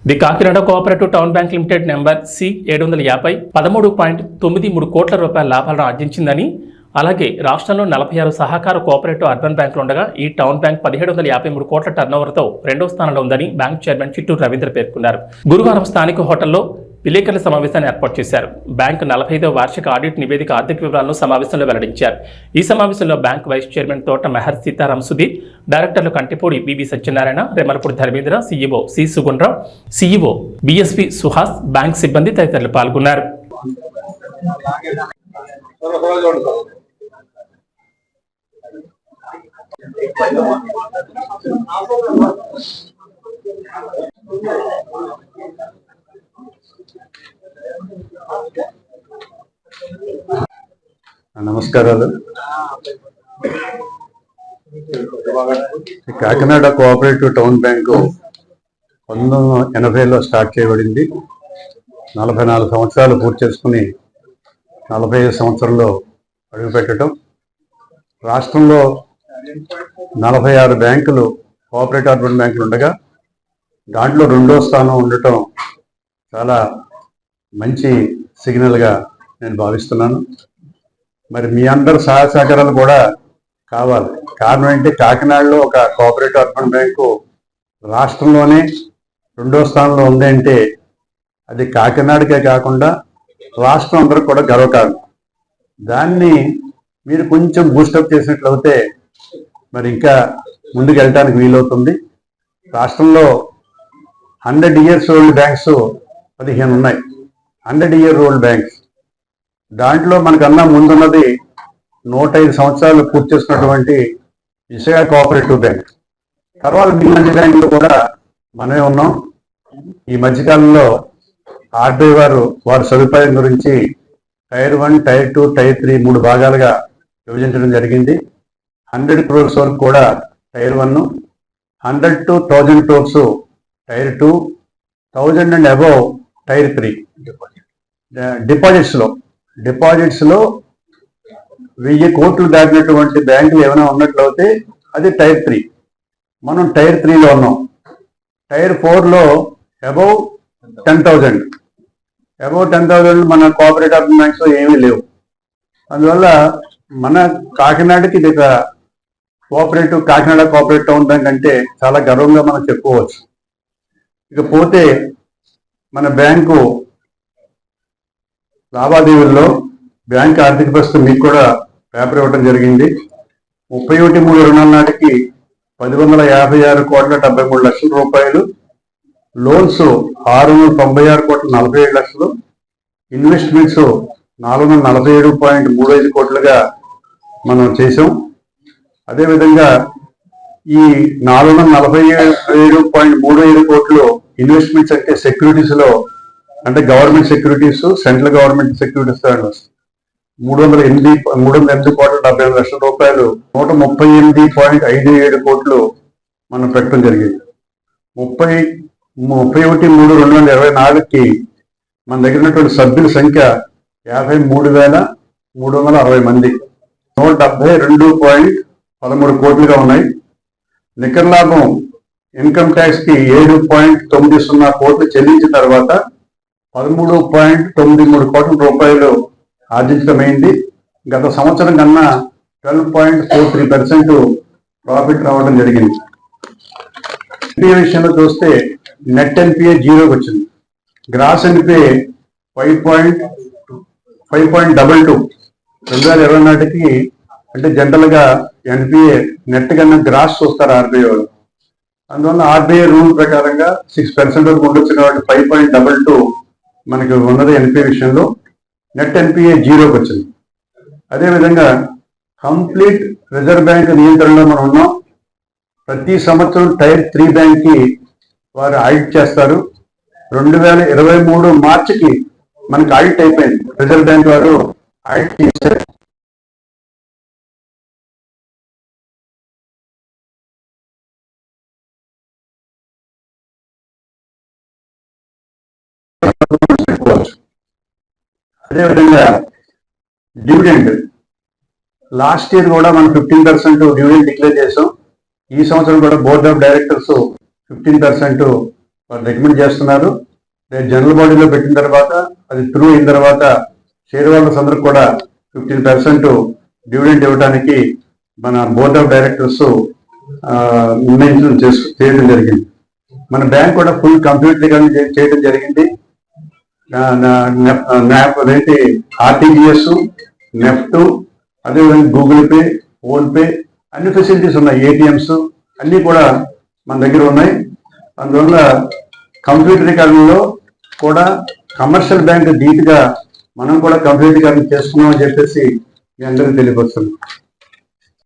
The Kakinada cooperative town bank limited number C750 13.93 కోట్ల రూపాయల లాభాలను ఆర్జించిందని, అలాగే రాష్ట్రంలో 46 సహకార కోఆపరేటివ్ అర్బన్ బ్యాంకులు ఉండగా ఈ టౌన్ బ్యాంక్ 1753 కోట్ల టర్నోవర్తో రెండో స్థానంలో ఉందని బ్యాంక్ చైర్మన్ చిట్టూరు రవీంద్ర పేర్కొన్నారు. గురువారం స్థానిక హోటల్లో విలేకరుల సమావేశాన్ని ఏర్పాటు చేశారు. బ్యాంకు 45వ వార్షిక ఆడిట్ నివేదిక ఆర్థిక వివరాలను సమావేశంలో వెల్లడించారు. ఈ సమావేశంలో బ్యాంక్ వైస్ చైర్మన్ తోట మెహర్ సీతారాం సుధీర్, డైరెక్టర్లు Kantipudi V V Satyanarayana, Remalapudi Dharmendra, CEO C Sugunarao, CEO BSV Suhas, bank సిబ్బంది తదితరులు పాల్గొన్నారు. నమస్కారాలు. కాకినాడ కోఆపరేటివ్ టౌన్ బ్యాంకు 1980లో స్టార్ట్ చేయబడింది. 44 సంవత్సరాలు పూర్తి చేసుకుని 45 సంవత్సరంలో అడుగుపెట్టడం. రాష్ట్రంలో 46 బ్యాంకులు కోఆపరేటివ్ అర్బన్ బ్యాంకులు ఉండగా దాంట్లో రెండో స్థానం ఉండటం చాలా మంచి సిగ్నల్గా నేను భావిస్తున్నాను. మరి మీ అందరు సహాయ సహకారాలు కూడా కావాలి. కారణం ఏంటి, కాకినాడలో ఒక కోఆపరేటివ్ అర్బన్ బ్యాంకు రాష్ట్రంలోనే రెండో స్థానంలో ఉంది అంటే అది కాకినాడకే కాకుండా రాష్ట్రం అందరికి కూడా గర్వకారణం. దాన్ని మీరు కొంచెం బూస్టప్ చేసినట్లయితే మరి ఇంకా ముందుకు వెళ్ళడానికి వీలవుతుంది. రాష్ట్రంలో 100 years old బ్యాంక్స్ 15 ఉన్నాయి. 100 year old బ్యాంక్స్ దాంట్లో మనకన్నా ముందున్నది 105 సంవత్సరాలు పూర్తి చేసినటువంటి విశాఖ కోఆపరేటివ్ బ్యాంక్. తర్వాత మిగిలిన బ్యాంకులు కూడా మనమే ఉన్నాం. ఈ మధ్యకాలంలో RBI వారి సదుపాయం గురించి Tier 1, Tier 2, Tier 3 3 భాగాలుగా విభజించడం జరిగింది. 100 crores వరకు కూడా Tier 1, 100 to 1000 crores Tier 2, 1000 and above Tier 3. Deposits లో 1000 కోట్లు దాటినటువంటి బ్యాంకులు ఏమైనా ఉన్నట్లయితే అది Tier 3. మనం Tier 3లో ఉన్నాం. Tier 4లో అబౌవ్ 10,000 మన కోఆపరేటివ్ అర్బన్ బ్యాంక్స్ ఏమీ లేవు. అందువల్ల మన కాకినాడకి ఇది కాకినాడ కోఆపరేటివ్ టౌన్ బ్యాంక్ అంటే చాలా గర్వంగా మనం చెప్పుకోవచ్చు. ఇకపోతే మన బ్యాంకు లావాదేవీల్లో బ్యాంక్ ఆర్థిక పరిస్థితి మీకు కూడా పేపర్ ఇవ్వడం జరిగింది. 31/3/20 నాటికి 1,156 కోట్ల 73 లక్షల రూపాయలు, లోన్స్ 696 కోట్ల 47 లక్షలు, ఇన్వెస్ట్మెంట్స్ 447.35 కోట్లుగా మనం చేసాం. అదేవిధంగా ఈ 447.35 కోట్లు ఇన్వెస్ట్మెంట్స్ అంటే సెక్యూరిటీస్ లో, అంటే government securities, central government securities 308 కోట్ల 75 లక్షల రూపాయలు, 138.57 కోట్లు మనం పెట్టడం జరిగింది. 31/3/2024కి మన దగ్గర ఉన్నటువంటి సభ్యుల సంఖ్య 53,360 మంది, 172.13 కోట్లుగా ఉన్నాయి. నికర లాభం ఇన్కమ్ ట్యాక్స్ కి 7.90 కోట్లు చెల్లించిన తర్వాత 13.93 కోట్ల రూపాయలు ఆర్జించడమైంది. గత సంవత్సరం కన్నా 12.43% ప్రాఫిట్ రావడం జరిగింది. NPA విషయంలో చూస్తే నెట్ NPA 0కి వచ్చింది. గ్రాస్ NPA 5.22 2020 నాటికి, అంటే జనరల్ గా NPA నెట్ కన్నా గ్రాస్ చూస్తారు RBI వాళ్ళు. అందువల్ల RBI రూల్ ప్రకారంగా 6% వరకు ఉండొచ్చు కాబట్టి 5.22 మనకి ఉన్నది NPA విషయంలో. నెట్ NPA 0కి వచ్చింది. అదేవిధంగా కంప్లీట్ రిజర్వ్ బ్యాంక్ నియంత్రణలో మనం ఉన్నాం. ప్రతి సంవత్సరం Tier 3 బ్యాంక్ కి వారు ఆడిట్ చేస్తారు. 2023 మార్చికి మనకి ఆడిట్ అయిపోయింది. రిజర్వ్ బ్యాంక్ వారు ఆడిట్ చేశారు. అదేవిధంగా డివిడెండ్ లాస్ట్ ఇయర్ కూడా మనం 15% డివిడెండ్ డిక్లేర్ చేసాం. ఈ సంవత్సరం కూడా బోర్డ్ ఆఫ్ డైరెక్టర్స్ 15% వారు రికమెండ్ చేస్తున్నారు. రేపు జనరల్ బాడీలో పెట్టిన తర్వాత అది త్రూ అయిన తర్వాత షేర్ హోల్డర్స్ అందరికి కూడా 15% డివిడెండ్ ఇవ్వడానికి మన బోర్డ్ ఆఫ్ డైరెక్టర్స్ నిర్ణయించడం చేయడం జరిగింది. మన బ్యాంక్ కూడా ఫుల్ కంప్యూటరీకరణ చేయడం జరిగింది. అదేంటి ఆర్టీజీఎస్, నెఫ్ట్, అదేవిధంగా గూగుల్ పే, ఫోన్పే అన్ని ఫెసిలిటీస్ ఉన్నాయి. ఏటీఎంస్ అన్నీ కూడా మన దగ్గర ఉన్నాయి. అందువల్ల కంప్యూటరీకరణలో కూడా కమర్షియల్ బ్యాంక్ ధీటుగా మనం కూడా కంప్యూటరీకరణ చేస్తున్నాం అని చెప్పేసి మీ అందరికీ తెలియపరుస్తున్నాం.